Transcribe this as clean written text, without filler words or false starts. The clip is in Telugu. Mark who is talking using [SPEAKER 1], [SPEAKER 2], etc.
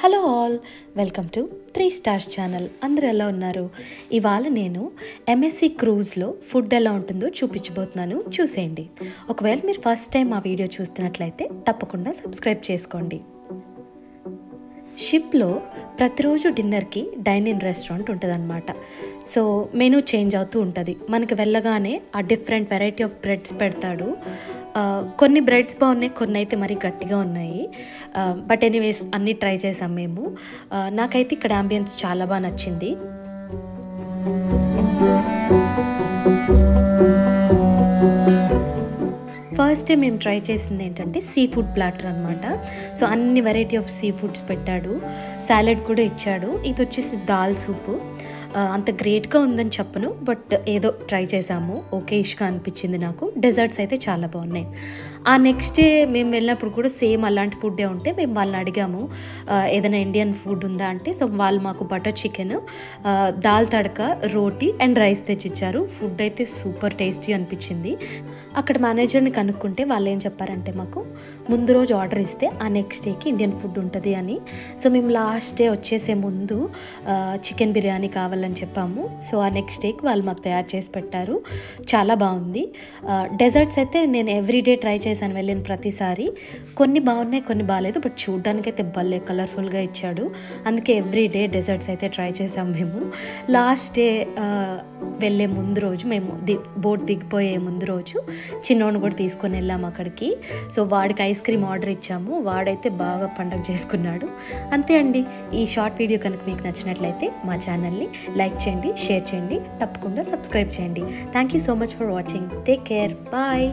[SPEAKER 1] Hello all, welcome to 3 stars channel. అందరూ ఎలా ఉన్నారు? ఇవాళ నేను ఎంఎస్సి క్రూజ్లో ఫుడ్ ఎలా ఉంటుందో చూపించబోతున్నాను, చూసేయండి. ఒకవేళ మీరు ఫస్ట్ టైం ఆ వీడియో చూస్తున్నట్లయితే తప్పకుండా సబ్స్క్రైబ్ చేసుకోండి. షిప్లో ప్రతిరోజు డిన్నర్కి డైనింగ్ రెస్టారెంట్ ఉంటుందన్నమాట. సో మెనూ చేంజ్ అవుతూ ఉంటుంది. మనకి వెళ్ళగానే ఆ డిఫరెంట్ వెరైటీ ఆఫ్ బ్రెడ్స్ పెడతాడు. కొన్ని బ్రెడ్స్ బాగున్నాయి, కొన్ని అయితే మరీ గట్టిగా ఉన్నాయి. బట్ ఎనీవేస్ అన్నీ ట్రై చేసాం మేము. నాకైతే ఇక్కడ అంబియన్స్ చాలా బాగా నచ్చింది. ఫస్ట్ డే మేము ట్రై చేసింది ఏంటంటే సీ ఫుడ్ ప్లాటర్ అనమాట. సో అన్ని వెరైటీ ఆఫ్ సీ ఫుడ్స్ పెట్టాడు, సాలెడ్ కూడా ఇచ్చాడు. ఇది వచ్చేసి దాల్ సూపు. అంత గ్రేట్గా ఉందని చెప్పను, బట్ ఏదో ట్రై చేసాము, ఓకేష్గా అనిపించింది నాకు. డెజర్ట్స్ అయితే చాలా బాగున్నాయి. ఆ నెక్స్ట్ డే మేము వెళ్ళినప్పుడు కూడా సేమ్ అలాంటి ఫుడ్డే ఉంటే మేము వాళ్ళని అడిగాము ఏదైనా ఇండియన్ ఫుడ్ ఉందా అంటే. సో వాళ్ళు మాకు butter chicken, dal tadka, roti and rice తెచ్చిచ్చారు. ఫుడ్ అయితే సూపర్ టేస్టీ అనిపించింది. అక్కడ మేనేజర్ని కనుక్కుంటే వాళ్ళు ఏం చెప్పారంటే, మాకు ముందు రోజు ఆర్డర్ ఇస్తే ఆ నెక్స్ట్ డేకి ఇండియన్ ఫుడ్ ఉంటుంది అని. సో మేము లాస్ట్ డే వచ్చేసే ముందు చికెన్ బిర్యానీ కావాలని చెప్పాము. సో ఆ నెక్స్ట్ డేకి వాళ్ళు మాకు తయారు చేసి పెట్టారు. చాలా బాగుంది. డెజర్ట్స్ అయితే నేను ఎవ్రీడే ట్రై చేశాను వెళ్ళిన ప్రతిసారి. కొన్ని బాగున్నాయి, కొన్ని బాగాలేదు, బట్ చూడ్డానికైతే భలే కలర్ఫుల్గా ఇచ్చాడు. అందుకే ఎవ్రీడే డెజర్ట్స్ అయితే ట్రై చేసాం మేము. లాస్ట్ డే వెళ్ళే ముందు రోజు మేము బోట్ దిగిపోయే ముందు రోజు చిన్నోడిని కూడా తీసుకొని వెళ్ళాము అక్కడికి. సో వాడికి ఐస్ క్రీమ్ ఆర్డర్ ఇచ్చాము. వాడైతే బాగా పండగ చేసుకున్నాడు. అంతే అండి. ఈ షార్ట్ వీడియో కనుక మీకు నచ్చినట్లయితే మా ఛానల్ని లైక్ చేయండి, షేర్ చేయండి, తప్పకుండా సబ్స్క్రైబ్ చేయండి. Thank you so much for watching. Take care. Bye.